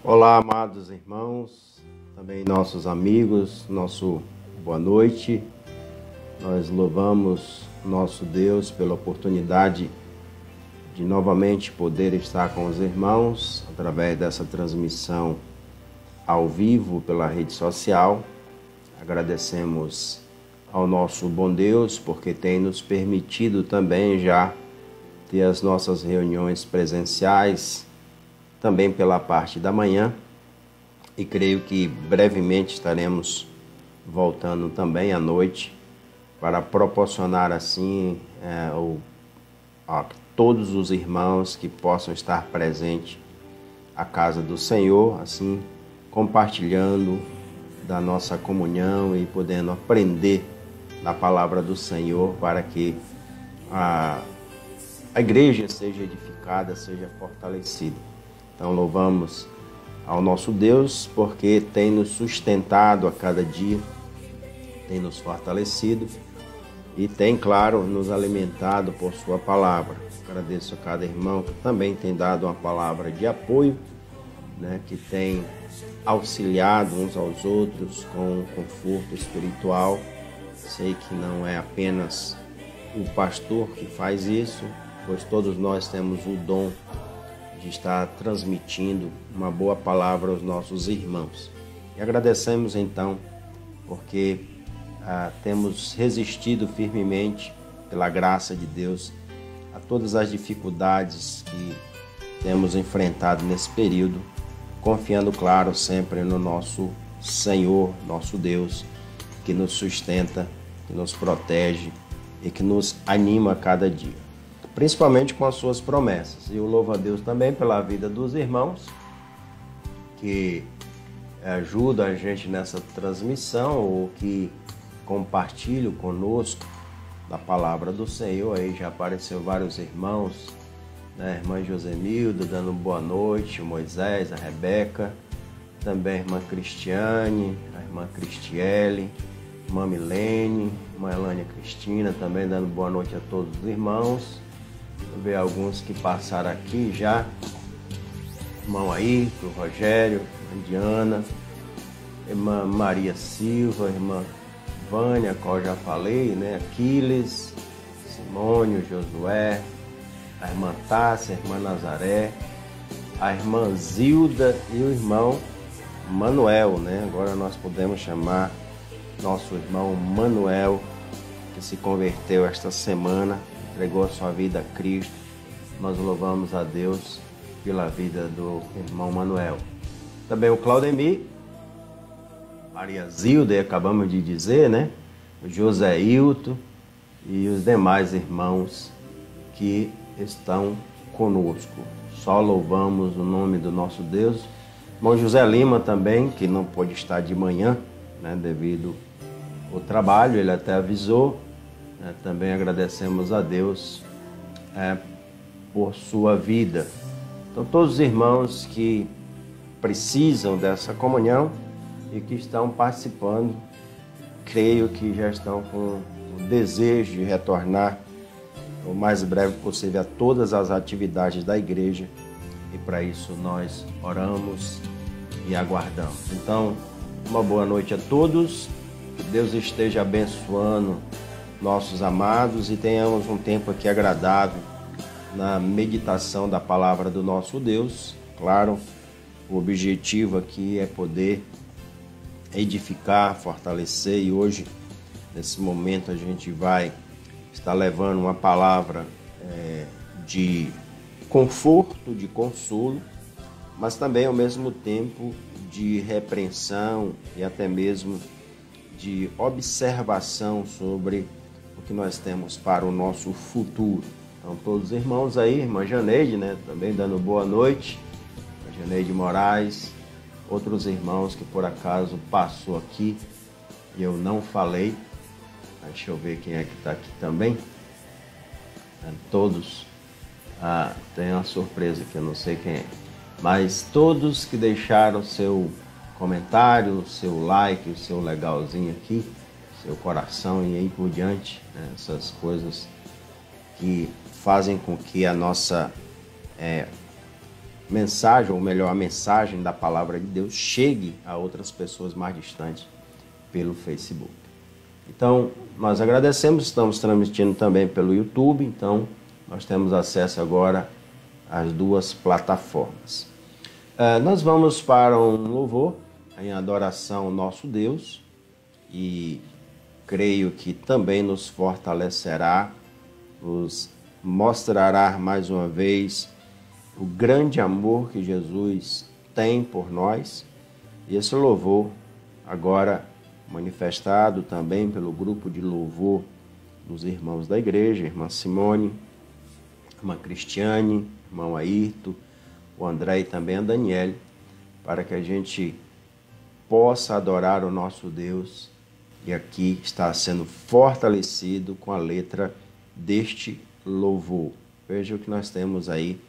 Olá, amados irmãos, também nossos amigos, nosso boa noite. Nós louvamos nosso Deus pela oportunidade de novamente poder estar com os irmãos através dessa transmissão ao vivo pela rede social. Agradecemos ao nosso bom Deus porque tem nos permitido também já ter as nossas reuniões presenciais também pela parte da manhã, e creio que brevemente estaremos voltando também à noite para proporcionar assim a todos os irmãos que possam estar presentes à casa do Senhor, assim compartilhando da nossa comunhão e podendo aprender da palavra do Senhor para que a igreja seja edificada, seja fortalecida. Então louvamos ao nosso Deus porque tem nos sustentado a cada dia, tem nos fortalecido e tem, claro, nos alimentado por sua palavra. Agradeço a cada irmão que também tem dado uma palavra de apoio, que tem auxiliado uns aos outros com conforto espiritual. Sei que não é apenas o pastor que faz isso, pois todos nós temos o dom de estar transmitindo uma boa palavra aos nossos irmãos. E agradecemos então, porque temos resistido firmemente, pela graça de Deus, a todas as dificuldades que temos enfrentado nesse período, confiando, claro, sempre no nosso Senhor, nosso Deus, que nos sustenta, que nos protege e que nos anima a cada dia, principalmente com as suas promessas. E eu louvo a Deus também pela vida dos irmãos que ajudam a gente nessa transmissão ou que compartilham conosco da palavra do Senhor. Aí já apareceu vários irmãos, a irmã Josemilda dando boa noite, o Moisés, a Rebeca, também a irmã Cristiane, a irmã Cristiele, a irmã Milene, a irmã Elânia Cristina também dando boa noite a todos os irmãos. Vou ver alguns que passaram aqui já. Irmão aí, pro Rogério, irmã Diana, irmã Maria Silva, irmã Vânia, qual eu já falei, Aquiles, Simônio, Josué, a irmã Tássia, a irmã Nazaré, a irmã Zilda e o irmão Manuel, Agora nós podemos chamar nosso irmão Manuel, que se converteu esta semana, entregou a sua vida a Cristo. Nós louvamos a Deus pela vida do irmão Manuel. Também o Claudemir, Maria Zilda, acabamos de dizer, O José Hilton e os demais irmãos que estão conosco. Só louvamos o nome do nosso Deus. Irmão José Lima também, que não pôde estar de manhã, devido ao trabalho, ele até avisou. Também agradecemos a Deus por sua vida. Então, todos os irmãos que precisam dessa comunhão e que estão participando, creio que já estão com o desejo de retornar o mais breve possível a todas as atividades da igreja, e para isso nós oramos e aguardamos. Então, uma boa noite a todos, que Deus esteja abençoando nossos amados e tenhamos um tempo aqui agradável na meditação da palavra do nosso Deus. Claro, o objetivo aqui é poder edificar, fortalecer, e hoje, nesse momento, a gente vai estar levando uma palavra de conforto, de consolo, mas também ao mesmo tempo de repreensão e até mesmo de observação sobre o que nós temos para o nosso futuro. Então, todos os irmãos aí, irmã Janeide, também dando boa noite, a Janeide Moraes, outros irmãos que por acaso passou aqui e eu não falei. Deixa eu ver quem é que está aqui também. Todos. Tem uma surpresa que eu não sei quem é. Mas todos que deixaram seu comentário, seu like, o seu legalzinho aqui, seu coração e aí por diante, essas coisas que fazem com que a nossa mensagem, ou melhor, a mensagem da palavra de Deus chegue a outras pessoas mais distantes pelo Facebook. Então, nós agradecemos, estamos transmitindo também pelo YouTube, então nós temos acesso agora às duas plataformas. Nós vamos para um louvor em adoração ao nosso Deus e creio que também nos fortalecerá, nos mostrará mais uma vez o grande amor que Jesus tem por nós. E esse louvor agora manifestado também pelo grupo de louvor dos irmãos da igreja, irmã Simone, irmã Cristiane, irmão Ayrton, o André e também a Daniele, para que a gente possa adorar o nosso Deus. E aqui está sendo fortalecido com a letra deste louvor. Veja o que nós temos aí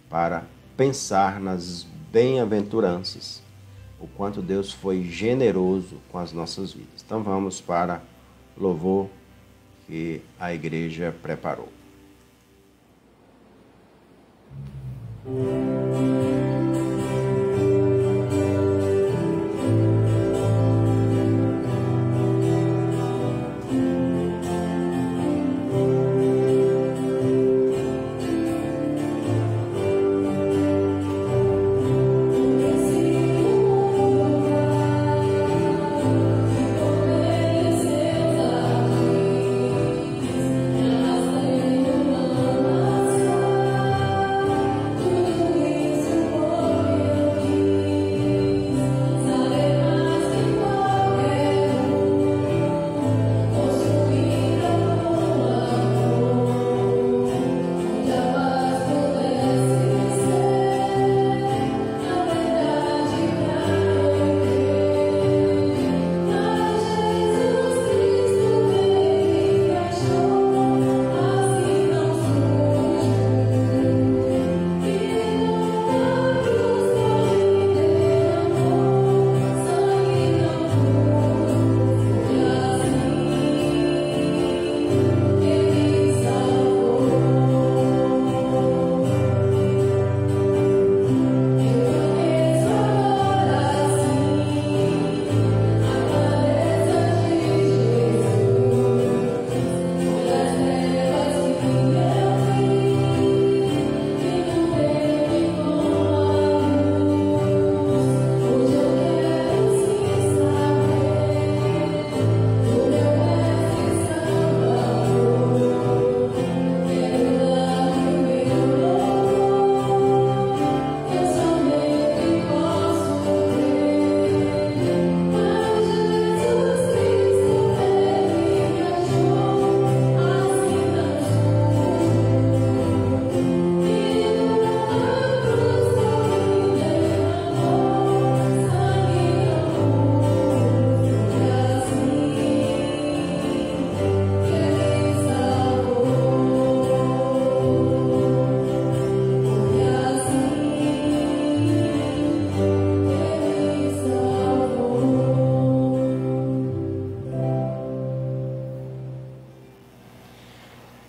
para pensar nas bem-aventuranças, o quanto Deus foi generoso com as nossas vidas. Então vamos para o louvor que a igreja preparou.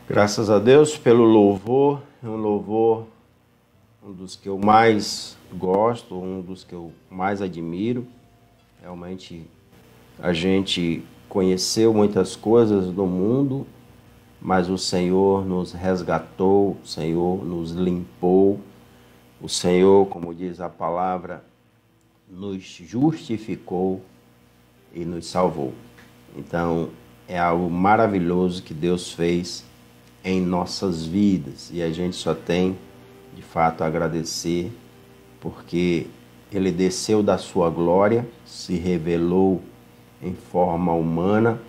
Graças a Deus pelo louvor, um louvor, um dos que eu mais gosto, um dos que eu mais admiro. Realmente a gente conheceu muitas coisas do mundo, mas o Senhor nos resgatou, o Senhor nos limpou, o Senhor, como diz a palavra, nos justificou e nos salvou. Então é algo maravilhoso que Deus fez em nossas vidas e a gente só tem de fato a agradecer, porque Ele desceu da sua glória, se revelou em forma humana,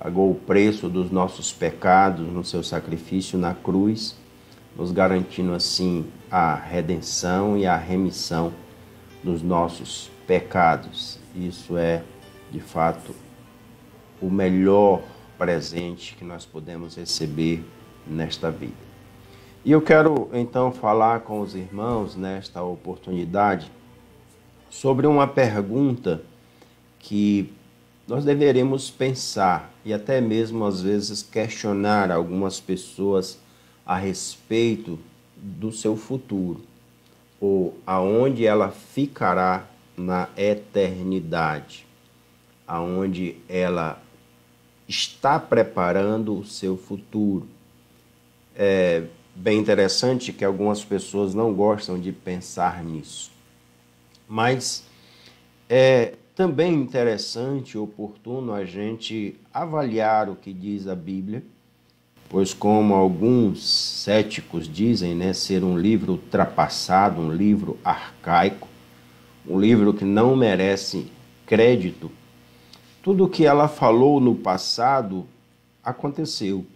pagou o preço dos nossos pecados no seu sacrifício na cruz, nos garantindo assim a redenção e a remissão dos nossos pecados. Isso é de fato o melhor presente que nós podemos receber nesta vida. E eu quero então falar com os irmãos nesta oportunidade sobre uma pergunta que nós deveremos pensar e até mesmo às vezes questionar algumas pessoas a respeito do seu futuro. ou aonde ela ficará na eternidade, aonde ela está preparando o seu futuro. É bem interessante que algumas pessoas não gostam de pensar nisso, mas é também interessante e oportuno a gente avaliar o que diz a Bíblia, pois como alguns céticos dizem, né, ser um livro ultrapassado, um livro arcaico, um livro que não merece crédito. Tudo o que ela falou no passado aconteceu.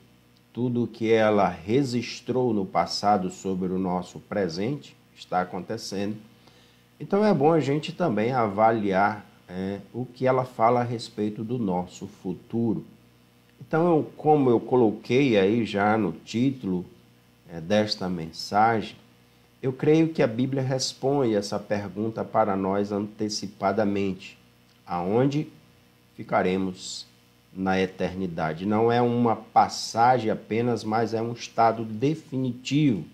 Tudo o que ela registrou no passado sobre o nosso presente está acontecendo. Então é bom a gente também avaliar o que ela fala a respeito do nosso futuro. Então, como eu coloquei aí já no título desta mensagem, eu creio que a Bíblia responde essa pergunta para nós antecipadamente. Aonde ficaremos na eternidade? Não é uma passagem apenas, mas é um estado definitivo.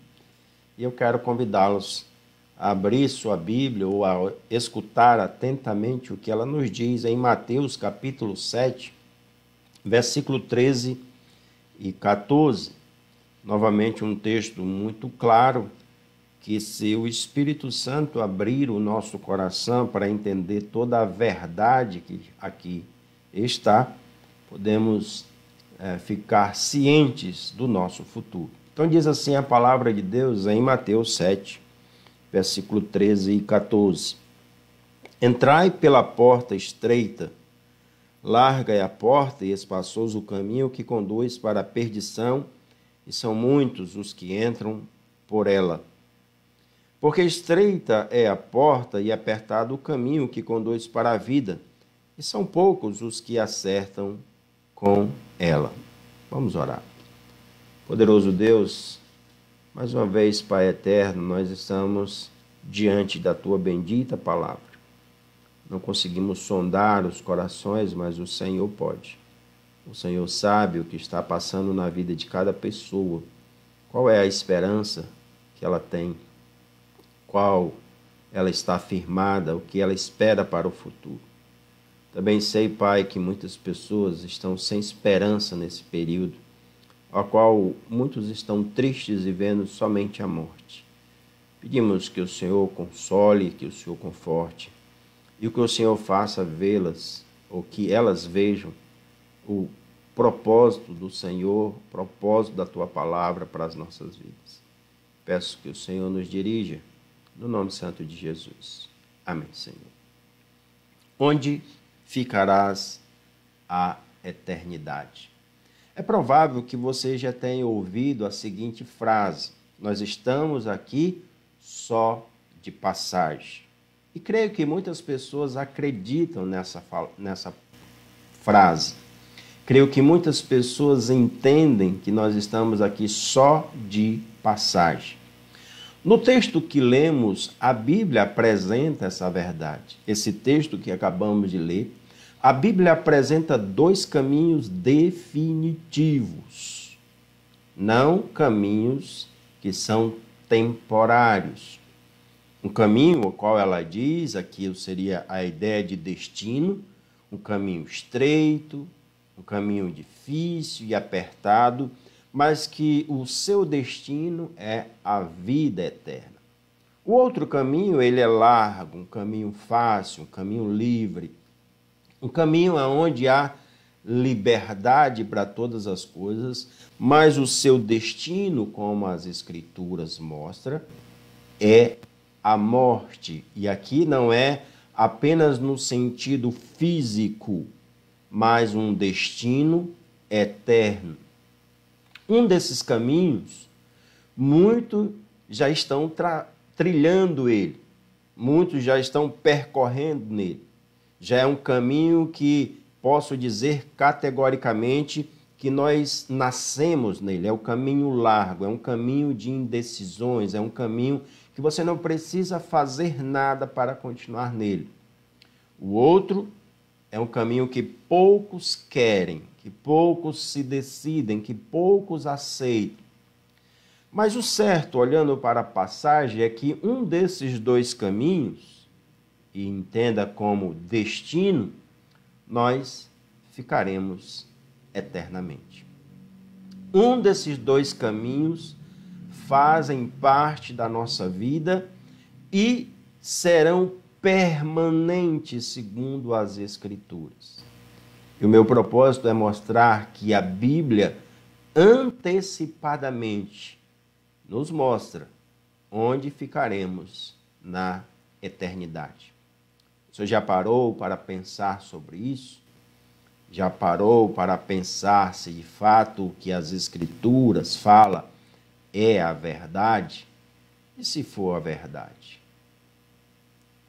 E eu quero convidá-los a abrir sua Bíblia ou a escutar atentamente o que ela nos diz em Mateus capítulo 7, versículo 13 e 14. Novamente um texto muito claro, que se o Espírito Santo abrir o nosso coração para entender toda a verdade que aqui está, podemos ficar cientes do nosso futuro. Então diz assim a palavra de Deus em Mateus 7, versículo 13 e 14. Entrai pela porta estreita, larga é a porta e espaçoso o caminho que conduz para a perdição, e são muitos os que entram por ela. Porque estreita é a porta e apertado o caminho que conduz para a vida, e são poucos os que acertam com ela. Vamos orar. Poderoso Deus, mais uma vez, Pai eterno, nós estamos diante da Tua bendita palavra. Não conseguimos sondar os corações, mas o Senhor pode. O Senhor sabe o que está passando na vida de cada pessoa. Qual é a esperança que ela tem? Qual ela está firmada, o que ela espera para o futuro. Também sei, Pai, que muitas pessoas estão sem esperança nesse período, ao qual muitos estão tristes e vendo somente a morte. Pedimos que o Senhor console, que o Senhor conforte, e que o Senhor faça vê-las, ou que elas vejam o propósito do Senhor, o propósito da Tua palavra para as nossas vidas. Peço que o Senhor nos dirija, no nome santo de Jesus. Amém, Senhor. Onde ficarás a eternidade? É provável que você já tenha ouvido a seguinte frase: nós estamos aqui só de passagem. E creio que muitas pessoas acreditam nessa frase. Creio que muitas pessoas entendem que nós estamos aqui só de passagem. No texto que lemos, a Bíblia apresenta essa verdade. Esse texto que acabamos de ler, a Bíblia apresenta dois caminhos definitivos, não caminhos que são temporários. Um caminho, o qual ela diz, aqui seria a ideia de destino, um caminho estreito, um caminho difícil e apertado, mas que o seu destino é a vida eterna. O outro caminho, ele é largo, um caminho fácil, um caminho livre, um caminho onde há liberdade para todas as coisas, mas o seu destino, como as Escrituras mostram, é a morte. E aqui não é apenas no sentido físico, mas um destino eterno. Um desses caminhos, muitos já estão trilhando ele, muitos já estão percorrendo nele. Já é um caminho que posso dizer categoricamente que nós nascemos nele. É um caminho largo, é um caminho de indecisões, é um caminho que você não precisa fazer nada para continuar nele. O outro é um caminho que poucos querem, que poucos se decidem, que poucos aceitam. Mas o certo, olhando para a passagem, é que um desses dois caminhos, e entenda como destino, nós ficaremos eternamente. Um desses dois caminhos fazem parte da nossa vida e serão permanentes segundo as Escrituras. E o meu propósito é mostrar que a Bíblia antecipadamente nos mostra onde ficaremos na eternidade. Você já parou para pensar sobre isso? Já parou para pensar se de fato o que as Escrituras falam é a verdade? E se for a verdade?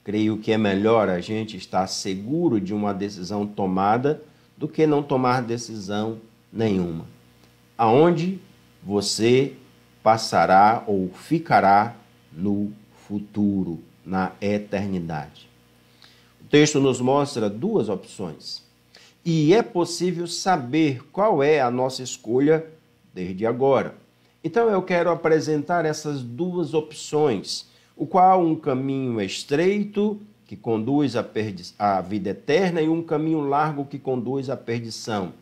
Creio que é melhor a gente estar seguro de uma decisão tomada do que não tomar decisão nenhuma. Aonde você passará ou ficará no futuro, na eternidade. O texto nos mostra duas opções. E é possível saber qual é a nossa escolha desde agora. Então eu quero apresentar essas duas opções, o qual um caminho estreito que conduz à vida eterna e um caminho largo que conduz à perdição.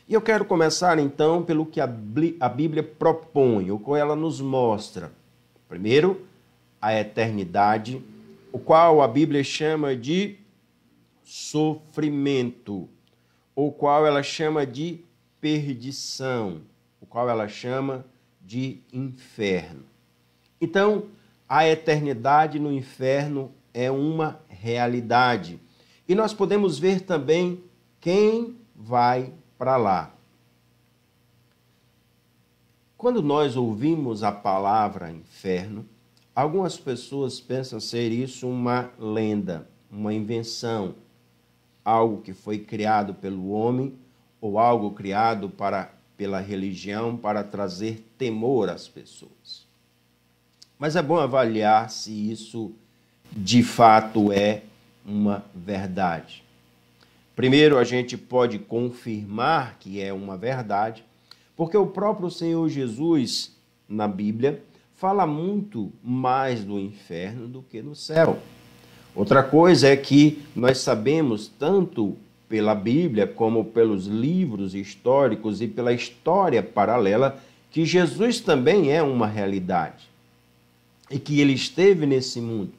E eu quero começar então pelo que a Bíblia propõe, o qual ela nos mostra. Primeiro, a eternidade, o qual a Bíblia chama de sofrimento, o qual ela chama de perdição, o qual ela chama de inferno. Então, a eternidade no inferno é uma realidade. E nós podemos ver também quem vai para lá. Quando nós ouvimos a palavra inferno, algumas pessoas pensam ser isso uma lenda, uma invenção, algo que foi criado pelo homem ou algo criado pela religião para trazer temor às pessoas. Mas é bom avaliar se isso de fato é uma verdade. Primeiro, a gente pode confirmar que é uma verdade, porque o próprio Senhor Jesus, na Bíblia, fala muito mais do inferno do que do céu. Outra coisa é que nós sabemos, tanto pela Bíblia como pelos livros históricos e pela história paralela, que Jesus também é uma realidade e que ele esteve nesse mundo.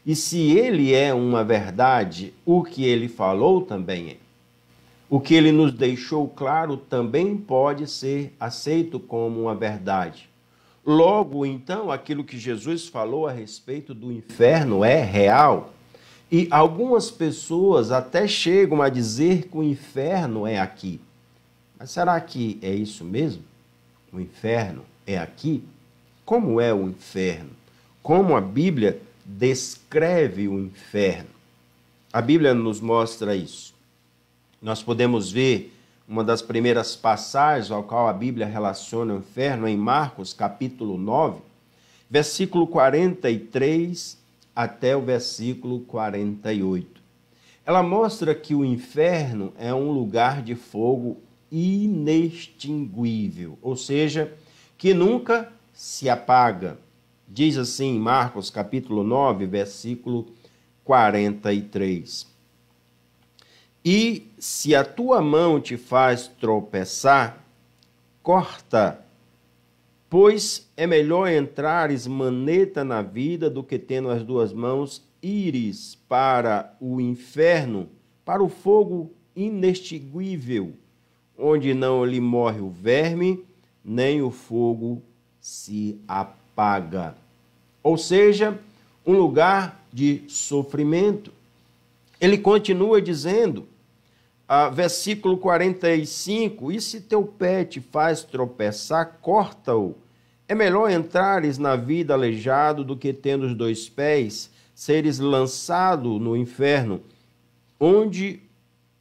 E se ele é uma verdade, o que ele falou também é. O que ele nos deixou claro também pode ser aceito como uma verdade. Logo, então, aquilo que Jesus falou a respeito do inferno é real. E algumas pessoas até chegam a dizer que o inferno é aqui. Mas será que é isso mesmo? O inferno é aqui? Como é o inferno? Como a Bíblia descreve o inferno? A Bíblia nos mostra isso. Nós podemos ver uma das primeiras passagens ao qual a Bíblia relaciona o inferno em Marcos, capítulo 9, versículo 43 até o versículo 48. Ela mostra que o inferno é um lugar de fogo inextinguível, ou seja, que nunca se apaga. Diz assim em Marcos, capítulo 9, versículo 43. E se a tua mão te faz tropeçar, corta, pois é melhor entrares maneta na vida do que tendo as duas mãos ires para o inferno, para o fogo inextinguível, onde não lhe morre o verme, nem o fogo se apaga. Ou seja, um lugar de sofrimento. Ele continua dizendo, versículo 45, e se teu pé te faz tropeçar, corta-o. É melhor entrares na vida aleijado do que tendo os dois pés, seres lançado no inferno, onde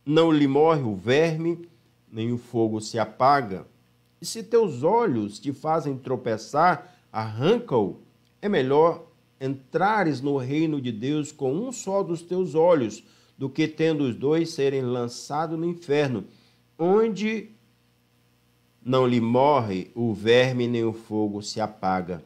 não lhe morre o verme, nem o fogo se apaga. E se teus olhos te fazem tropeçar, arranca-o. É melhor entrares no reino de Deus com um só dos teus olhos, do que tendo os dois serem lançados no inferno, onde não lhe morre, o verme nem o fogo se apaga.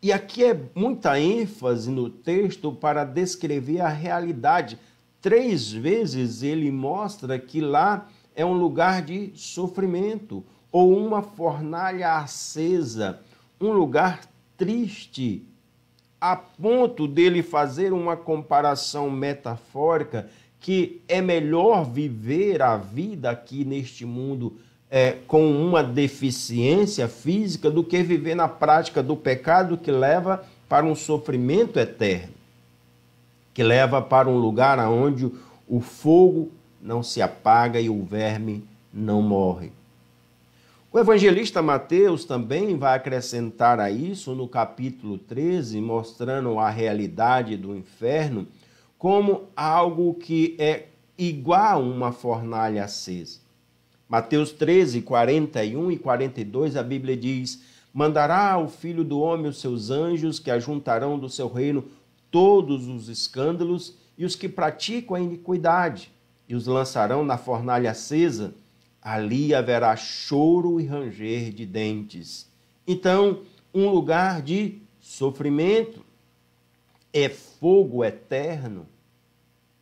E aqui é muita ênfase no texto para descrever a realidade. 3 vezes ele mostra que lá é um lugar de sofrimento, ou uma fornalha acesa, um lugar triste, a ponto dele fazer uma comparação metafórica que é melhor viver a vida aqui neste mundo com uma deficiência física do que viver na prática do pecado que leva para um sofrimento eterno, que leva para um lugar onde o fogo não se apaga e o verme não morre. O evangelista Mateus também vai acrescentar a isso no capítulo 13, mostrando a realidade do inferno como algo que é igual a uma fornalha acesa. Mateus 13, 41 e 42, a Bíblia diz: mandará ao Filho do Homem os seus anjos, que ajuntarão do seu reino todos os escândalos e os que praticam a iniquidade, e os lançarão na fornalha acesa. Ali haverá choro e ranger de dentes. Então, um lugar de sofrimento. É fogo eterno.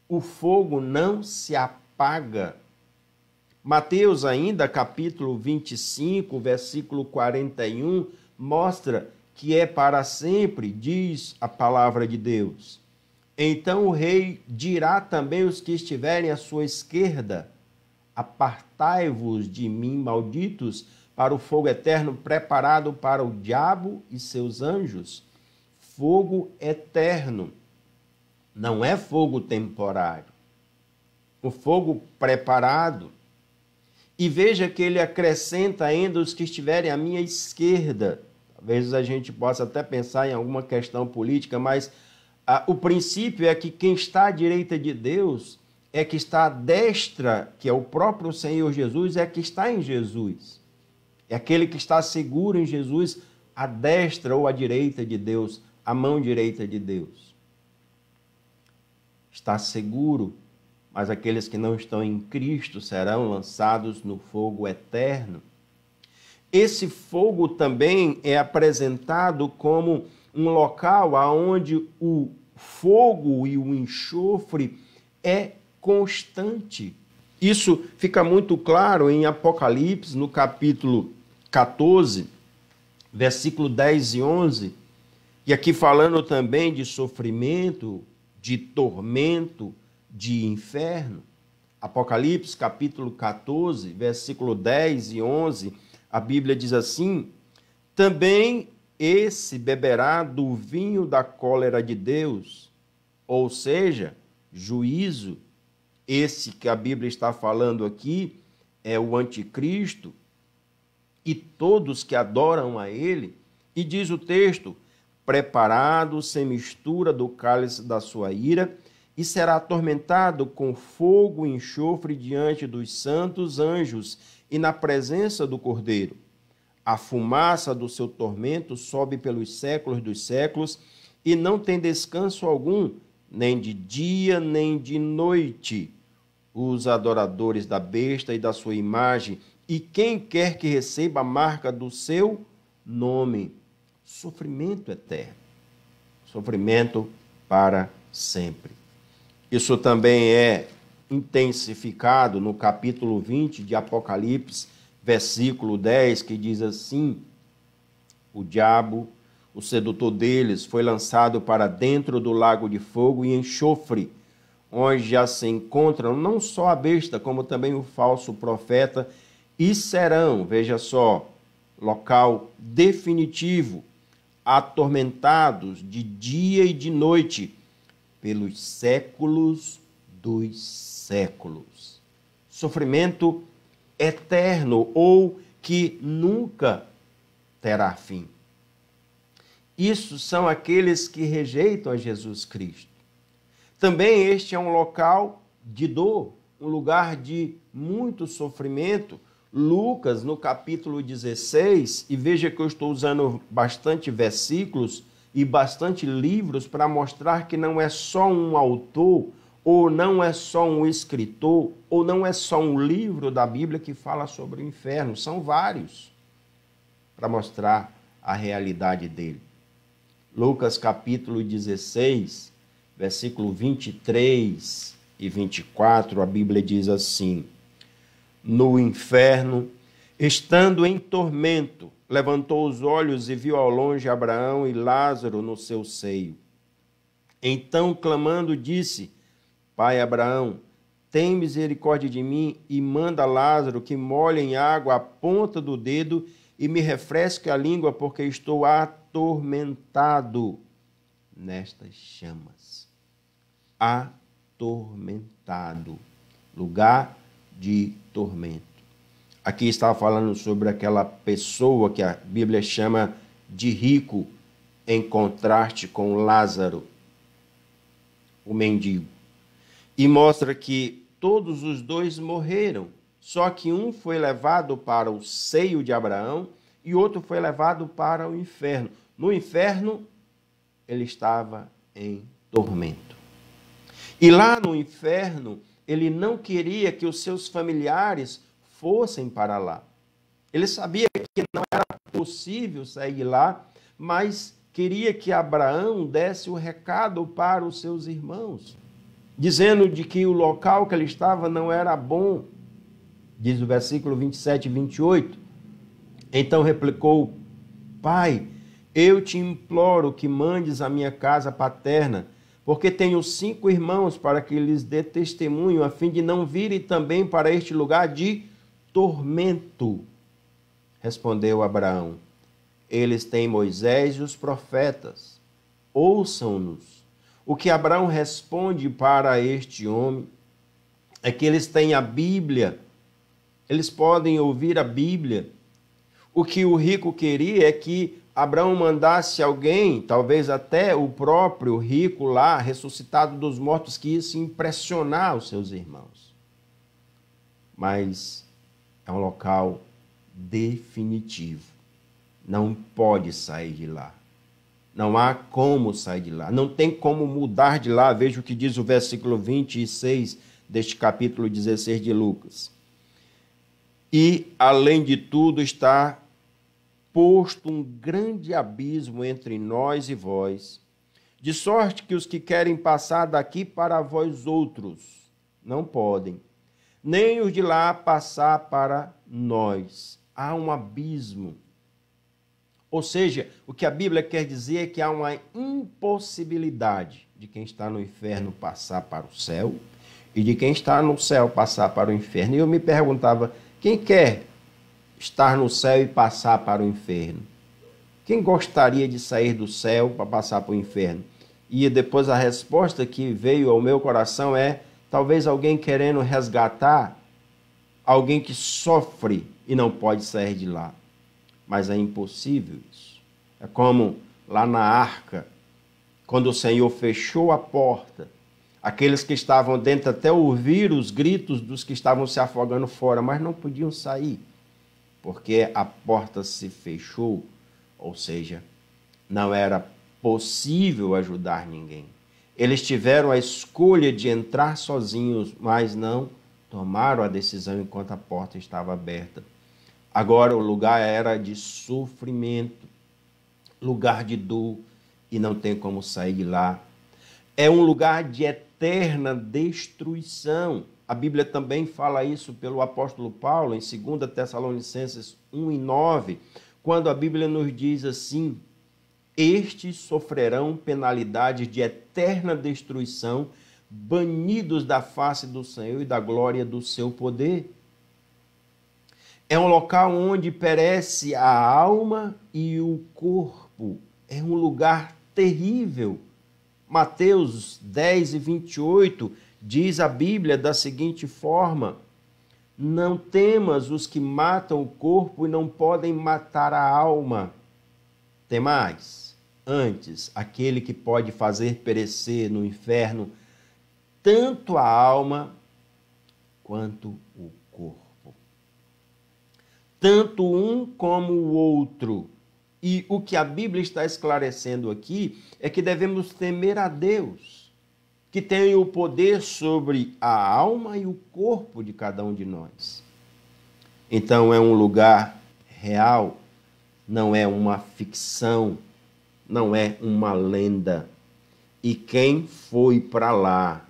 O fogo não se apaga. Mateus ainda, capítulo 25, versículo 41, mostra que é para sempre, diz a palavra de Deus. Então o rei dirá também aos que estiverem à sua esquerda: apartai-vos de mim, malditos, para o fogo eterno preparado para o diabo e seus anjos. Fogo eterno. Não é fogo temporário. O fogo preparado. E veja que ele acrescenta ainda os que estiverem à minha esquerda. Talvez a gente possa até pensar em alguma questão política, mas o princípio é que quem está à direita de Deus é que está à destra, que é o próprio Senhor Jesus, é que está em Jesus. É aquele que está seguro em Jesus, à destra ou à direita de Deus, à mão direita de Deus. Está seguro, mas aqueles que não estão em Cristo serão lançados no fogo eterno. Esse fogo também é apresentado como um local onde o fogo e o enxofre é constante. Isso fica muito claro em Apocalipse, no capítulo 14, versículo 10 e 11, e aqui falando também de sofrimento, de tormento, de inferno. Apocalipse, capítulo 14, versículo 10 e 11, a Bíblia diz assim: também esse beberá do vinho da cólera de Deus, ou seja, juízo. Esse que a Bíblia está falando aqui é o anticristo e todos que adoram a ele. E diz o texto: preparado sem mistura do cálice da sua ira, e será atormentado com fogo e enxofre diante dos santos anjos e na presença do Cordeiro. A fumaça do seu tormento sobe pelos séculos dos séculos e não tem descanso algum, nem de dia nem de noite. Os adoradores da besta e da sua imagem, e quem quer que receba a marca do seu nome. Sofrimento eterno. Sofrimento para sempre. Isso também é intensificado no capítulo 20 de Apocalipse, versículo 10, que diz assim: o diabo, o sedutor deles, foi lançado para dentro do lago de fogo e enxofre, onde já se encontram não só a besta, como também o falso profeta, e serão, veja só, local definitivo, atormentados de dia e de noite, pelos séculos dos séculos. Sofrimento eterno ou que nunca terá fim. Isso são aqueles que rejeitam a Jesus Cristo. Também este é um local de dor, um lugar de muito sofrimento. Lucas, no capítulo 16, e veja que eu estou usando bastante versículos e bastante livros para mostrar que não é só um autor ou não é só um escritor, ou não é só um livro da Bíblia que fala sobre o inferno. São vários para mostrar a realidade dele. Lucas capítulo 16, versículo 23 e 24, a Bíblia diz assim: no inferno, estando em tormento, levantou os olhos e viu ao longe Abraão e Lázaro no seu seio. Então, clamando, disse: Pai Abraão, tem misericórdia de mim e manda Lázaro que molhe em água a ponta do dedo e me refresque a língua, porque estou atormentado nestas chamas. Atormentado. Lugar de tormento. Aqui está falando sobre aquela pessoa que a Bíblia chama de rico, em contraste com Lázaro, o mendigo. E mostra que todos os dois morreram, só que um foi levado para o seio de Abraão e outro foi levado para o inferno. No inferno, ele estava em tormento. E lá no inferno, ele não queria que os seus familiares fossem para lá. Ele sabia que não era possível sair de lá, mas queria que Abraão desse o recado para os seus irmãos, dizendo de que o local que ele estava não era bom. Diz o versículo 27 e 28. Então replicou: Pai, eu te imploro que mandes a minha casa paterna, porque tenho 5 irmãos, para que lhes dê testemunho, a fim de não virem também para este lugar de tormento. Respondeu Abraão: eles têm Moisés e os profetas, ouçam-nos. O que Abraão responde para este homem é que eles têm a Bíblia, eles podem ouvir a Bíblia. O que o rico queria é que Abraão mandasse alguém, talvez até o próprio rico lá, ressuscitado dos mortos, que ia impressionar os seus irmãos. Mas é um local definitivo. Não pode sair de lá. Não há como sair de lá. Não tem como mudar de lá. Veja o que diz o versículo 26 deste capítulo 16 de Lucas. E, além de tudo, está posto um grande abismo entre nós e vós, de sorte que os que querem passar daqui para vós outros não podem, nem os de lá passar para nós. Há um abismo. Ou seja, o que a Bíblia quer dizer é que há uma impossibilidade de quem está no inferno passar para o céu e de quem está no céu passar para o inferno. E eu me perguntava, quem quer estar no céu e passar para o inferno? Quem gostaria de sair do céu para passar para o inferno? E depois a resposta que veio ao meu coração é, talvez alguém querendo resgatar alguém que sofre e não pode sair de lá. Mas é impossível isso. É como lá na arca, quando o Senhor fechou a porta, aqueles que estavam dentro até ouviram os gritos dos que estavam se afogando fora, mas não podiam sair, porque a porta se fechou, ou seja, não era possível ajudar ninguém. Eles tiveram a escolha de entrar sozinhos, mas não tomaram a decisão enquanto a porta estava aberta. Agora o lugar era de sofrimento, lugar de dor, e não tem como sair de lá. É um lugar de eterna destruição. A Bíblia também fala isso pelo apóstolo Paulo, em 2 Tessalonicenses 1:9, quando a Bíblia nos diz assim: estes sofrerão penalidades de eterna destruição, banidos da face do Senhor e da glória do seu poder. É um local onde perece a alma e o corpo. É um lugar terrível. Mateus 10:28 diz a Bíblia da seguinte forma: não temas os que matam o corpo e não podem matar a alma. Temais, antes, aquele que pode fazer perecer no inferno tanto a alma quanto o corpo. Tanto um como o outro. E o que a Bíblia está esclarecendo aqui é que devemos temer a Deus. que tem o poder sobre a alma e o corpo de cada um de nós. Então é um lugar real, não é uma ficção, não é uma lenda. E quem foi para lá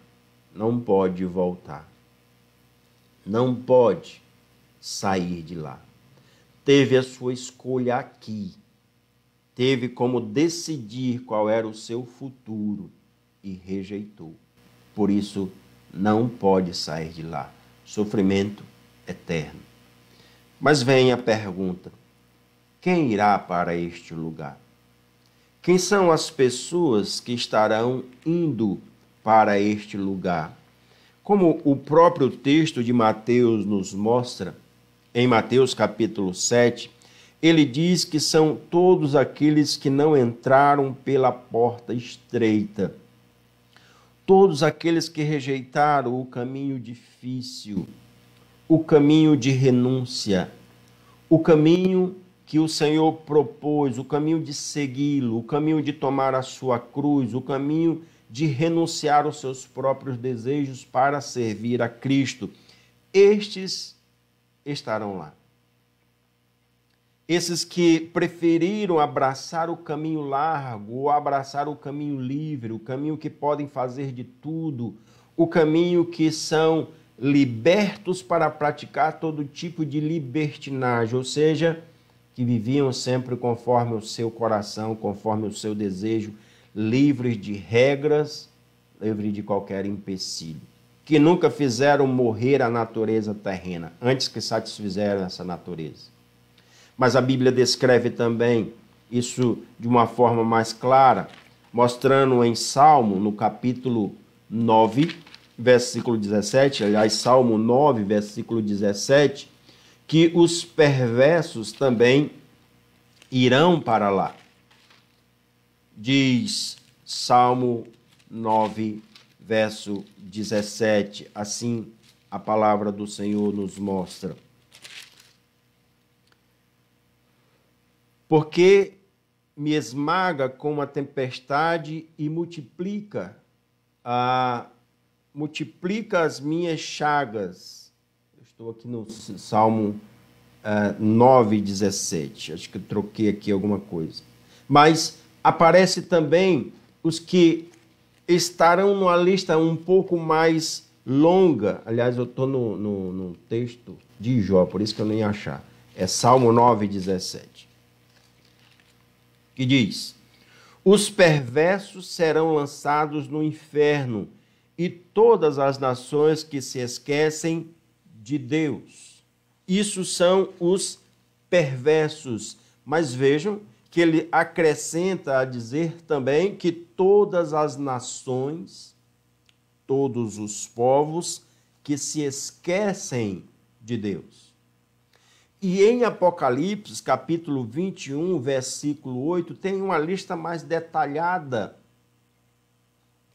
não pode voltar. Não pode sair de lá. Teve a sua escolha aqui. Teve como decidir qual era o seu futuro e rejeitou. Por isso, não pode sair de lá. Sofrimento eterno. Mas vem a pergunta: quem irá para este lugar? Quem são as pessoas que estarão indo para este lugar? Como o próprio texto de Mateus nos mostra, em Mateus capítulo 7, ele diz que são todos aqueles que não entraram pela porta estreita. Todos aqueles que rejeitaram o caminho difícil, o caminho de renúncia, o caminho que o Senhor propôs, o caminho de segui-lo, o caminho de tomar a sua cruz, o caminho de renunciar aos seus próprios desejos para servir a Cristo. Estes estarão lá. Esses que preferiram abraçar o caminho largo, ou abraçar o caminho livre, o caminho que podem fazer de tudo, o caminho que são libertos para praticar todo tipo de libertinagem, ou seja, que viviam sempre conforme o seu coração, conforme o seu desejo, livres de regras, livres de qualquer empecilho, que nunca fizeram morrer a natureza terrena, antes que satisfizeram essa natureza. Mas a Bíblia descreve também isso de uma forma mais clara, mostrando em Salmo, no capítulo 9, versículo 17, aliás, Salmo 9, versículo 17, que os perversos também irão para lá. Diz Salmo 9, verso 17, assim a palavra do Senhor nos mostra. Porque me esmaga com a tempestade e multiplica as minhas chagas. Eu estou aqui no Salmo 9, 17. Acho que eu troquei aqui alguma coisa. Mas aparece também os que estarão numa lista um pouco mais longa. Aliás, eu estou no texto de Jó, por isso que eu nem ia achar. É Salmo 9, 17. Que diz: os perversos serão lançados no inferno, e todas as nações que se esquecem de Deus. Isso são os perversos. Mas vejam que ele acrescenta a dizer também que todas as nações, todos os povos que se esquecem de Deus. E em Apocalipse, capítulo 21, versículo 8, tem uma lista mais detalhada.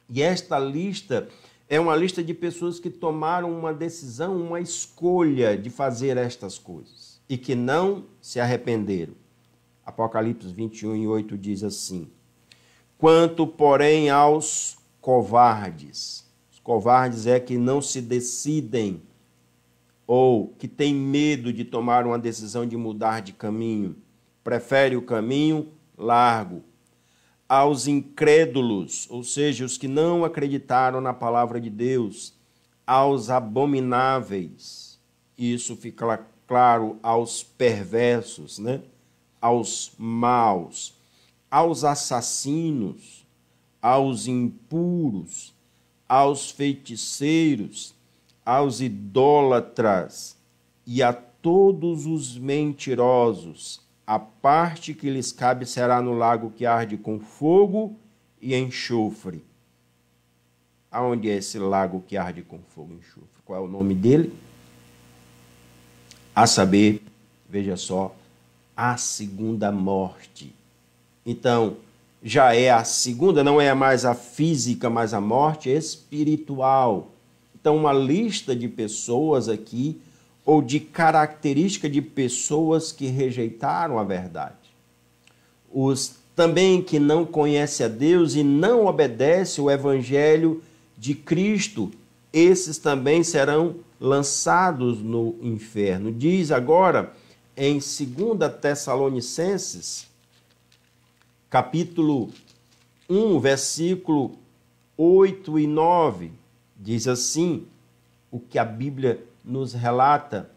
E esta lista é uma lista de pessoas que tomaram uma decisão, uma escolha de fazer estas coisas e que não se arrependeram. Apocalipse 21, 8 diz assim: quanto, porém, aos covardes, os covardes é que não se decidem ou que têm medo de tomar uma decisão de mudar de caminho, prefere o caminho largo. Aos incrédulos, ou seja, os que não acreditaram na palavra de Deus, aos abomináveis, isso fica claro, aos perversos, né? Aos maus, aos assassinos, aos impuros, aos feiticeiros, aos idólatras e a todos os mentirosos, a parte que lhes cabe será no lago que arde com fogo e enxofre. Aonde é esse lago que arde com fogo e enxofre? Qual é o nome dele? A saber, veja só, a segunda morte. Então, já é a segunda, não é mais a física, mas a morte espiritual. Então, uma lista de pessoas aqui, ou de característica de pessoas que rejeitaram a verdade. Os também que não conhecem a Deus e não obedecem o evangelho de Cristo, esses também serão lançados no inferno. Diz agora em 2 Tessalonicenses, capítulo 1, versículo 8 e 9, diz assim, o que a Bíblia nos relata: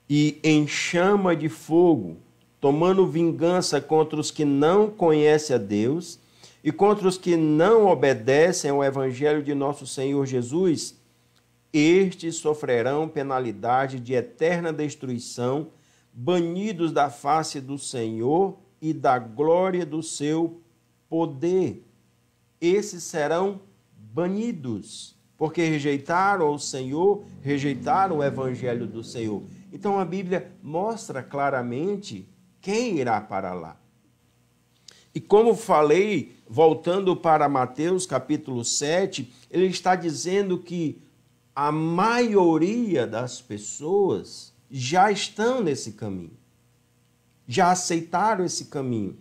e em chama de fogo, tomando vingança contra os que não conhecem a Deus e contra os que não obedecem ao Evangelho de nosso Senhor Jesus, estes sofrerão penalidade de eterna destruição, banidos da face do Senhor e da glória do seu poder. Esses serão banidos, porque rejeitaram o Senhor, rejeitaram o Evangelho do Senhor. Então a Bíblia mostra claramente quem irá para lá. E como falei, voltando para Mateus capítulo 7, ele está dizendo que a maioria das pessoas já estão nesse caminho, já aceitaram esse caminho.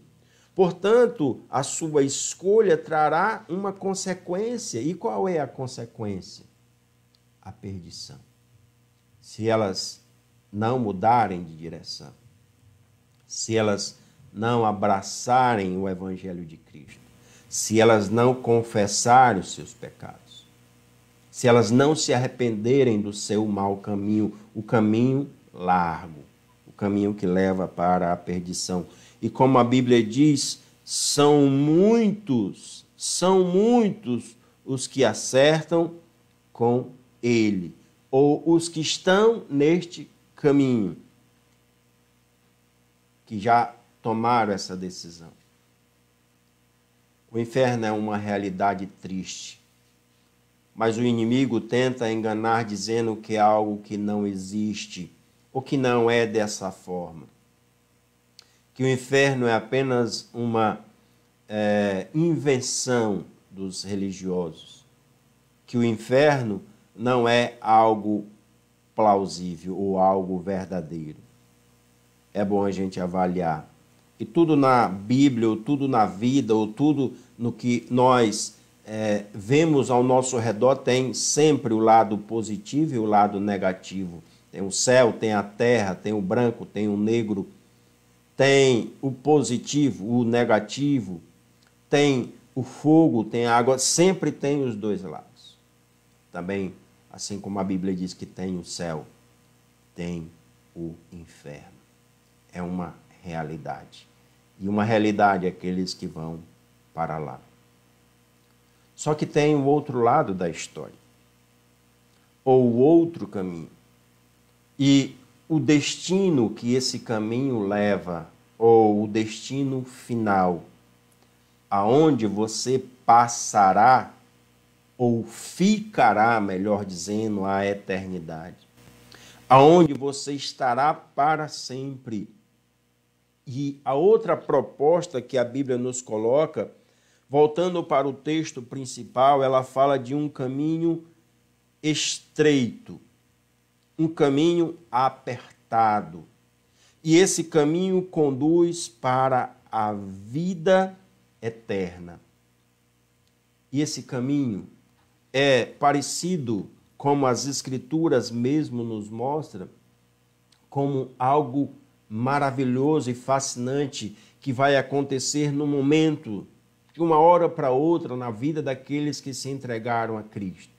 Portanto, a sua escolha trará uma consequência. E qual é a consequência? A perdição. Se elas não mudarem de direção, se elas não abraçarem o Evangelho de Cristo, se elas não confessarem os seus pecados, se elas não se arrependerem do seu mau caminho, o caminho largo, o caminho que leva para a perdição. E como a Bíblia diz, são muitos os que acertam com ele, ou os que estão neste caminho, que já tomaram essa decisão. O inferno é uma realidade triste, mas o inimigo tenta enganar dizendo que é algo que não existe, ou que não é dessa forma. Que o inferno é apenas uma invenção dos religiosos. Que o inferno não é algo plausível ou algo verdadeiro. É bom a gente avaliar. E tudo na Bíblia, ou tudo na vida, ou tudo no que nós vemos ao nosso redor tem sempre o lado positivo e o lado negativo. Tem o céu, tem a terra, tem o branco, tem o negro, tem o positivo, o negativo, tem o fogo, tem a água, sempre tem os dois lados. Também, assim como a Bíblia diz que tem o céu, tem o inferno. É uma realidade. E uma realidade é aqueles que vão para lá. Só que tem o outro lado da história, ou o outro caminho. E o destino que esse caminho leva, ou o destino final, aonde você passará, ou ficará, melhor dizendo, a eternidade, aonde você estará para sempre. E a outra proposta que a Bíblia nos coloca, voltando para o texto principal, ela fala de um caminho estreito, um caminho apertado. E esse caminho conduz para a vida eterna. E esse caminho é parecido, como as Escrituras mesmo nos mostram, como algo maravilhoso e fascinante que vai acontecer no momento, de uma hora para outra, na vida daqueles que se entregaram a Cristo.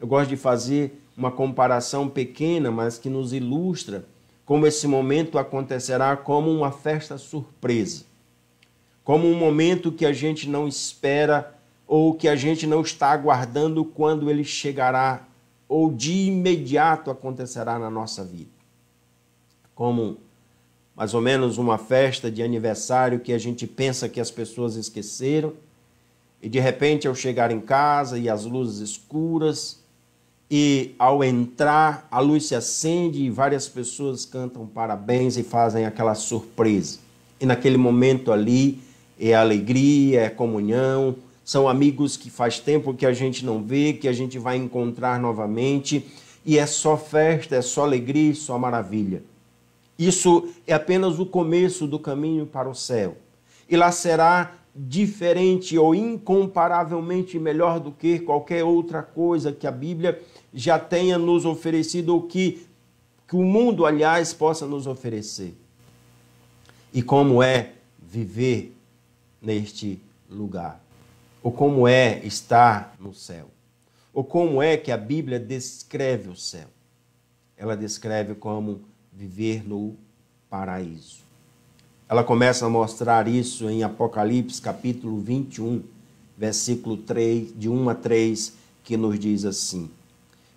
Eu gosto de fazer uma comparação pequena, mas que nos ilustra como esse momento acontecerá como uma festa surpresa, como um momento que a gente não espera ou que a gente não está aguardando quando ele chegará ou de imediato acontecerá na nossa vida. Como mais ou menos uma festa de aniversário que a gente pensa que as pessoas esqueceram e de repente ao chegar em casa e as luzes escuras e ao entrar a luz se acende e várias pessoas cantam parabéns e fazem aquela surpresa. E naquele momento ali é alegria, é comunhão, são amigos que faz tempo que a gente não vê, que a gente vai encontrar novamente e é só festa, é só alegria, só maravilha. Isso é apenas o começo do caminho para o céu. E lá será diferente ou incomparavelmente melhor do que qualquer outra coisa que a Bíblia já tenha nos oferecido ou que o mundo, aliás, possa nos oferecer. E como é viver neste lugar? Ou como é estar no céu? Ou como é que a Bíblia descreve o céu? Ela descreve como viver no paraíso. Ela começa a mostrar isso em Apocalipse, capítulo 21, versículo 3, de 1 a 3, que nos diz assim: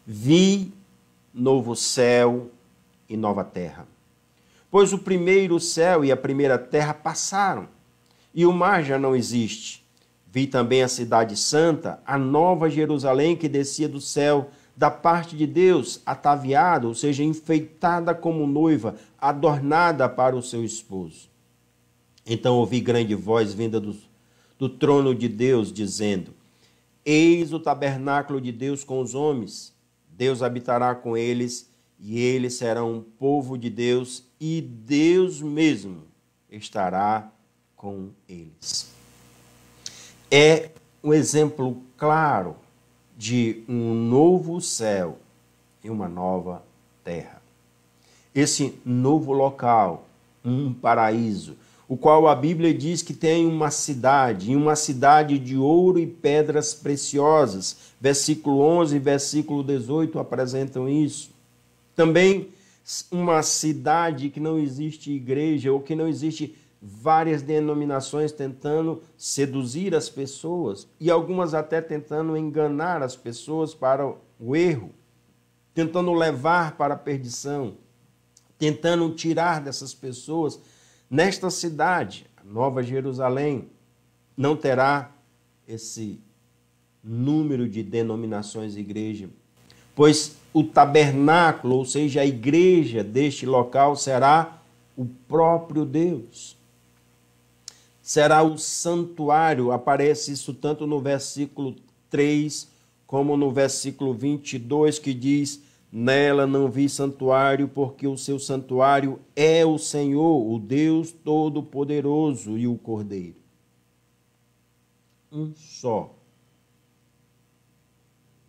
Vi novo céu e nova terra, pois o primeiro céu e a primeira terra passaram, e o mar já não existe. Vi também a cidade santa, a nova Jerusalém, que descia do céu, da parte de Deus, ataviada, ou seja, enfeitada como noiva, adornada para o seu esposo. Então ouvi grande voz vinda do trono de Deus, dizendo: Eis o tabernáculo de Deus com os homens. Deus habitará com eles, e eles serão um povo de Deus, e Deus mesmo estará com eles. É um exemplo claro de um novo céu e uma nova terra. Esse novo local, um paraíso, o qual a Bíblia diz que tem uma cidade de ouro e pedras preciosas. Versículo 11 e versículo 18 apresentam isso. Também uma cidade que não existe igreja, ou que não existe várias denominações tentando seduzir as pessoas, e algumas até tentando enganar as pessoas para o erro, tentando levar para a perdição, tentando tirar dessas pessoas. Nesta cidade, a Nova Jerusalém, não terá esse número de denominações de igreja, pois o tabernáculo, ou seja, a igreja deste local, será o próprio Deus. Será o santuário, aparece isso tanto no versículo 3 como no versículo 22, que diz: Nela não vi santuário, porque o seu santuário é o Senhor, o Deus Todo-Poderoso e o Cordeiro. Um só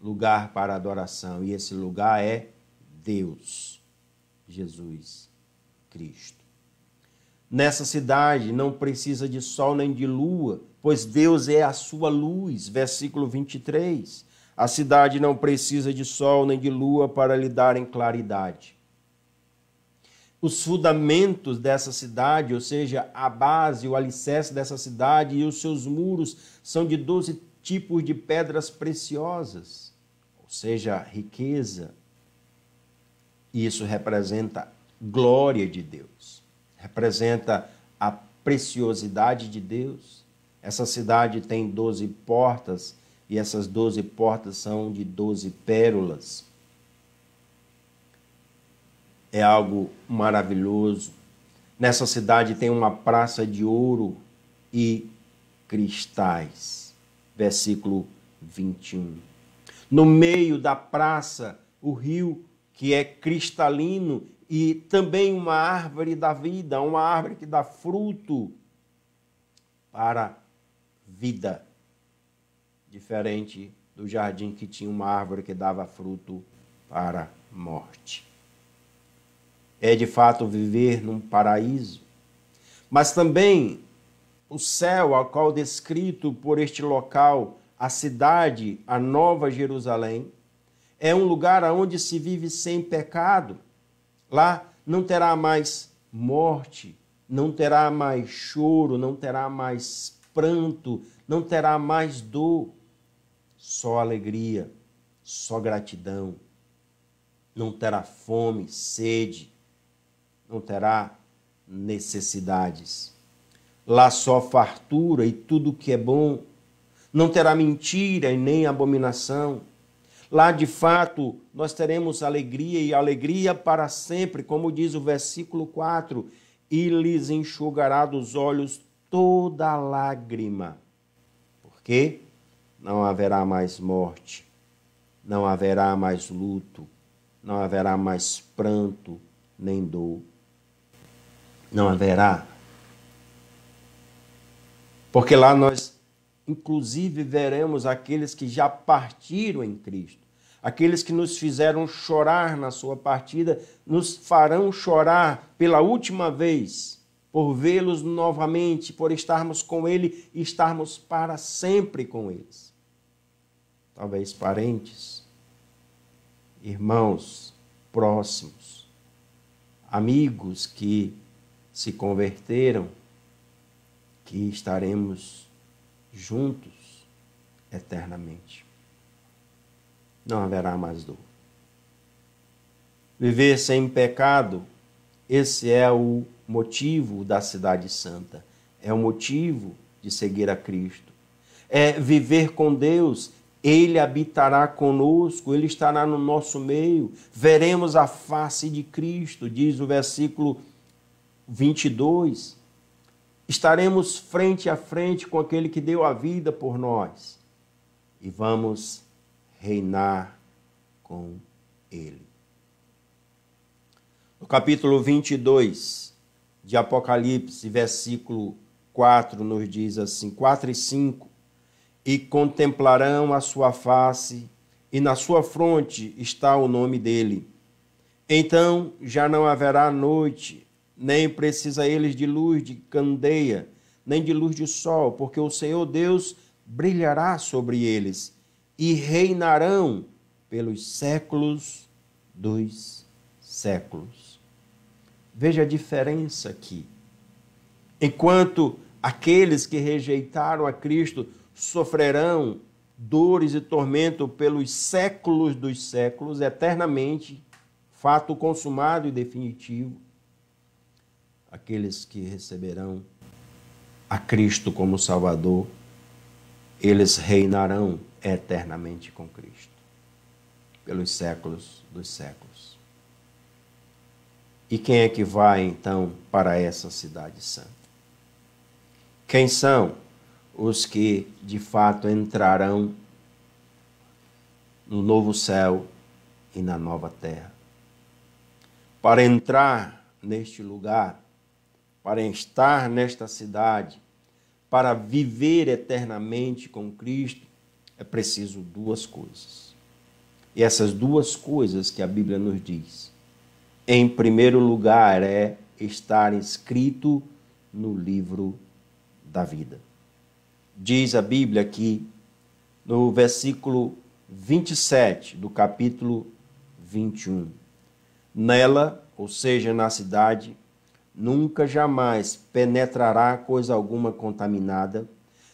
lugar para adoração, e esse lugar é Deus, Jesus Cristo. Nessa cidade não precisa de sol nem de lua, pois Deus é a sua luz. Versículo 23. A cidade não precisa de sol nem de lua para lhe darem claridade. Os fundamentos dessa cidade, ou seja, a base, o alicerce dessa cidade e os seus muros são de 12 tipos de pedras preciosas, ou seja, riqueza. E isso representa glória de Deus. Representa a preciosidade de Deus. Essa cidade tem 12 portas, e essas 12 portas são de 12 pérolas. É algo maravilhoso. Nessa cidade tem uma praça de ouro e cristais. Versículo 21. No meio da praça, o rio, que é cristalino, e também uma árvore da vida, uma árvore que dá fruto para vida, diferente do jardim que tinha uma árvore que dava fruto para morte. É de fato viver num paraíso, mas também o céu, ao qual descrito por este local, a cidade, a Nova Jerusalém, é um lugar onde se vive sem pecado. Lá não terá mais morte, não terá mais choro, não terá mais pranto, não terá mais dor. Só alegria, só gratidão. Não terá fome, sede, não terá necessidades. Lá só fartura e tudo que é bom. Não terá mentira e nem abominação. Lá, de fato, nós teremos alegria e alegria para sempre, como diz o versículo 4, e lhes enxugará dos olhos toda lágrima. Porque não haverá mais morte, não haverá mais luto, não haverá mais pranto nem dor. Não haverá Porque lá nós, inclusive, veremos aqueles que já partiram em Cristo. Aqueles que nos fizeram chorar na sua partida, nos farão chorar pela última vez, por vê-los novamente, por estarmos com Ele e estarmos para sempre com eles. Talvez parentes, irmãos próximos, amigos que se converteram, que estaremos juntos eternamente. Não haverá mais dor. Viver sem pecado, esse é o motivo da Cidade Santa. É o motivo de seguir a Cristo. É viver com Deus. Ele habitará conosco, Ele estará no nosso meio. Veremos a face de Cristo, diz o versículo 22. Estaremos frente a frente com aquele que deu a vida por nós. E vamos reinar com Ele. No capítulo 22 de Apocalipse, versículo 4, nos diz assim, 4 e 5, e contemplarão a sua face, e na sua fronte está o nome dele. Então já não haverá noite, nem precisa eles de luz de candeia, nem de luz de sol, porque o Senhor Deus brilhará sobre eles, e reinarão pelos séculos dos séculos. Veja a diferença aqui. Enquanto aqueles que rejeitaram a Cristo sofrerão dores e tormento pelos séculos dos séculos, eternamente, fato consumado e definitivo, aqueles que receberão a Cristo como Salvador, eles reinarão eternamente com Cristo, pelos séculos dos séculos. E quem é que vai, então, para essa cidade santa? Quem são os que, de fato, entrarão no novo céu e na nova terra? Para entrar neste lugar, para estar nesta cidade, para viver eternamente com Cristo, é preciso duas coisas. E essas duas coisas que a Bíblia nos diz, em primeiro lugar, é estar inscrito no livro da vida. Diz a Bíblia aqui, no versículo 27 do capítulo 21, nela, ou seja, na cidade, nunca jamais penetrará coisa alguma contaminada,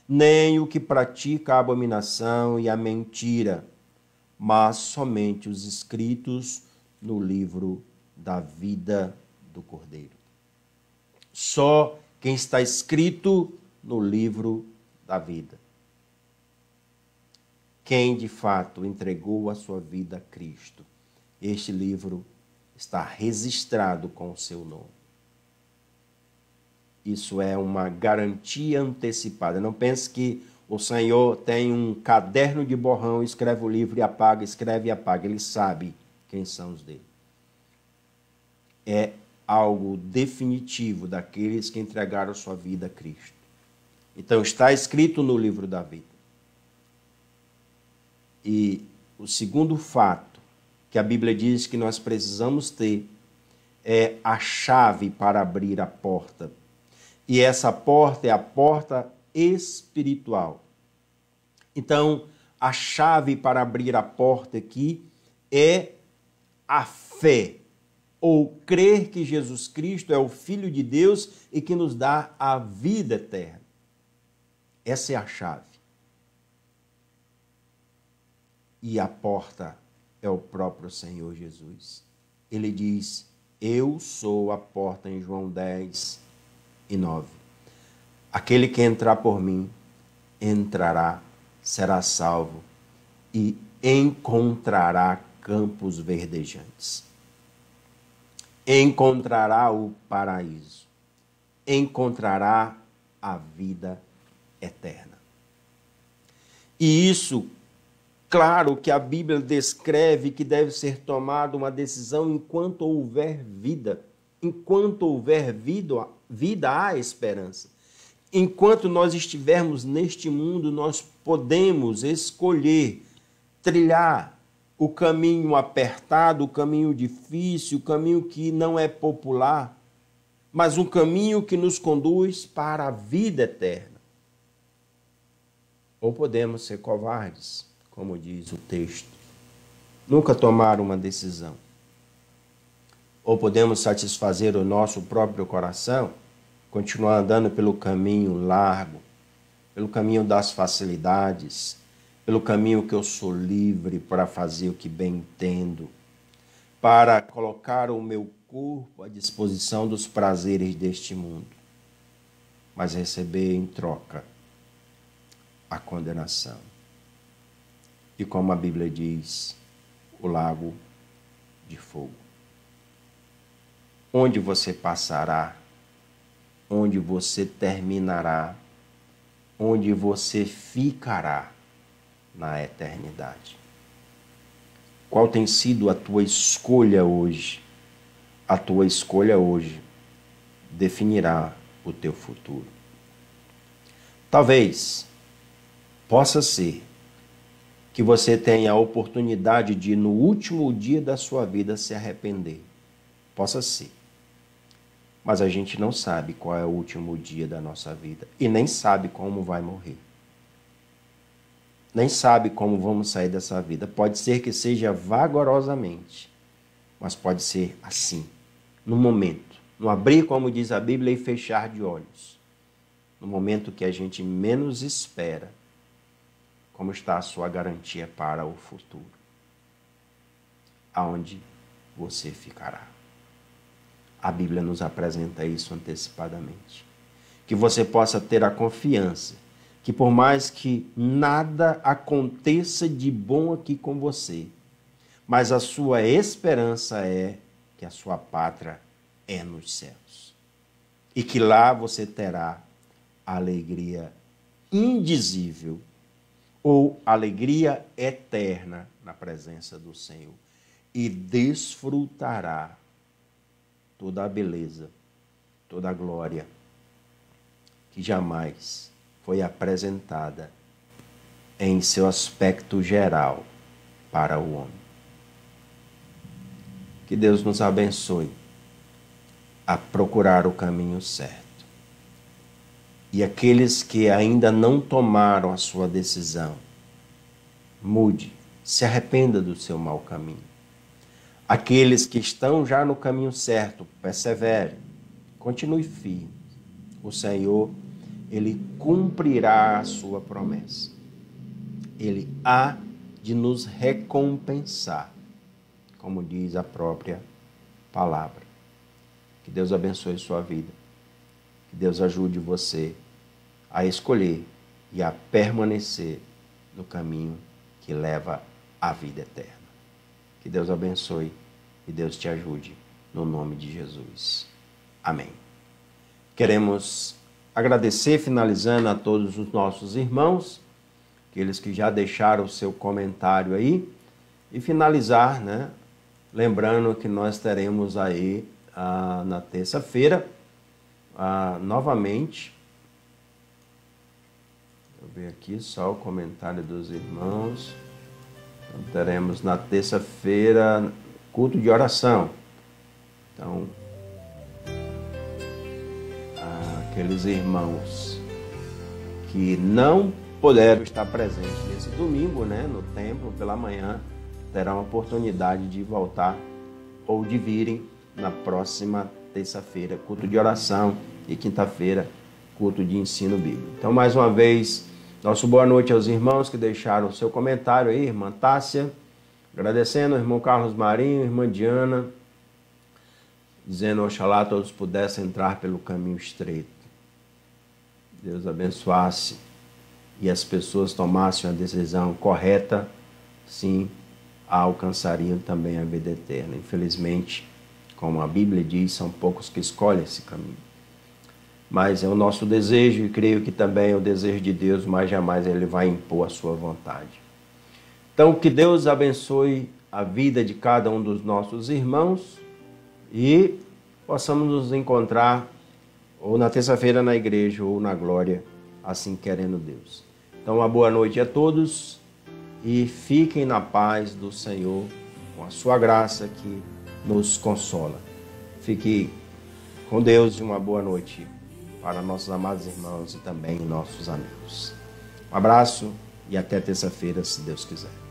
nem o que pratica a abominação e a mentira, mas somente os escritos no livro da vida do Cordeiro. Só quem está escrito no livro da vida. Quem de fato entregou a sua vida a Cristo. Este livro está registrado com o seu nome. Isso é uma garantia antecipada. Não pense que o Senhor tem um caderno de borrão, escreve o livro e apaga, escreve e apaga. Ele sabe quem são os dele. É algo definitivo daqueles que entregaram sua vida a Cristo. Então está escrito no livro da vida. E o segundo fato que a Bíblia diz que nós precisamos ter é a chave para abrir a porta. E essa porta é a porta espiritual. Então, a chave para abrir a porta aqui é a fé, ou crer que Jesus Cristo é o Filho de Deus e que nos dá a vida eterna. Essa é a chave. E a porta é o próprio Senhor Jesus. Ele diz, eu sou a porta, em João 10 e 9. Aquele que entrar por mim, entrará, será salvo e encontrará campos verdejantes. Encontrará o paraíso. Encontrará a vida eterna. E isso, claro que a Bíblia descreve que deve ser tomada uma decisão enquanto houver vida. Enquanto houver vida há esperança. enquanto nós estivermos neste mundo, nós podemos escolher trilhar o caminho apertado, o caminho difícil, o caminho que não é popular, mas um caminho que nos conduz para a vida eterna. Ou podemos ser covardes, como diz o texto, nunca tomar uma decisão. Ou podemos satisfazer o nosso próprio coração, continuar andando pelo caminho largo, pelo caminho das facilidades, pelo caminho que eu sou livre para fazer o que bem entendo, para colocar o meu corpo à disposição dos prazeres deste mundo, mas receber em troca a condenação. E como a Bíblia diz, o lago de fogo. Onde você passará, onde você terminará, onde você ficará na eternidade. Qual tem sido a tua escolha hoje? A tua escolha hoje definirá o teu futuro. Talvez possa ser que você tenha a oportunidade de, no último dia da sua vida, se arrepender. Possa ser. Mas a gente não sabe qual é o último dia da nossa vida e nem sabe como vai morrer. Nem sabe como vamos sair dessa vida. Pode ser que seja vagarosamente, mas pode ser assim, no momento, no abrir, como diz a Bíblia, e fechar de olhos. No momento que a gente menos espera, como está a sua garantia para o futuro. Aonde você ficará. A Bíblia nos apresenta isso antecipadamente. Que você possa ter a confiança que por mais que nada aconteça de bom aqui com você, mas a sua esperança é que a sua pátria é nos céus. E que lá você terá alegria indizível ou alegria eterna na presença do Senhor. E desfrutará toda a beleza, toda a glória que jamais foi apresentada em seu aspecto geral para o homem. Que Deus nos abençoe a procurar o caminho certo. E aqueles que ainda não tomaram a sua decisão, mude, se arrependa do seu mau caminho. Aqueles que estão já no caminho certo, persevere, continue firme. O Senhor, Ele cumprirá a sua promessa. Ele há de nos recompensar, como diz a própria palavra. Que Deus abençoe sua vida. Que Deus ajude você a escolher e a permanecer no caminho que leva à vida eterna. Que Deus abençoe e Deus te ajude, no nome de Jesus. Amém. Queremos agradecer, finalizando, a todos os nossos irmãos, aqueles que já deixaram o seu comentário aí, e finalizar, né? Lembrando que nós teremos aí na terça-feira, novamente, deixa eu ver aqui só o comentário dos irmãos. Então, teremos na terça-feira culto de oração. Então, aqueles irmãos que não puderam estar presentes nesse domingo, né, no templo pela manhã, terão a oportunidade de voltar ou de virem na próxima terça-feira, culto de oração, e quinta-feira, culto de ensino bíblico. Então, mais uma vez, nosso boa noite aos irmãos que deixaram o seu comentário aí, irmã Tássia, agradecendo ao irmão Carlos Marinho, irmã Diana, dizendo, oxalá todos pudessem entrar pelo caminho estreito. Deus abençoasse e as pessoas tomassem a decisão correta, sim, alcançariam também a vida eterna. Infelizmente, como a Bíblia diz, são poucos que escolhem esse caminho. Mas é o nosso desejo e creio que também é o desejo de Deus, mas jamais Ele vai impor a sua vontade. Então, que Deus abençoe a vida de cada um dos nossos irmãos e possamos nos encontrar ou na terça-feira na igreja, ou na glória, assim querendo Deus. Então, uma boa noite a todos e fiquem na paz do Senhor, com a sua graça que nos consola. Fique com Deus e uma boa noite para nossos amados irmãos e também nossos amigos. Um abraço e até terça-feira, se Deus quiser.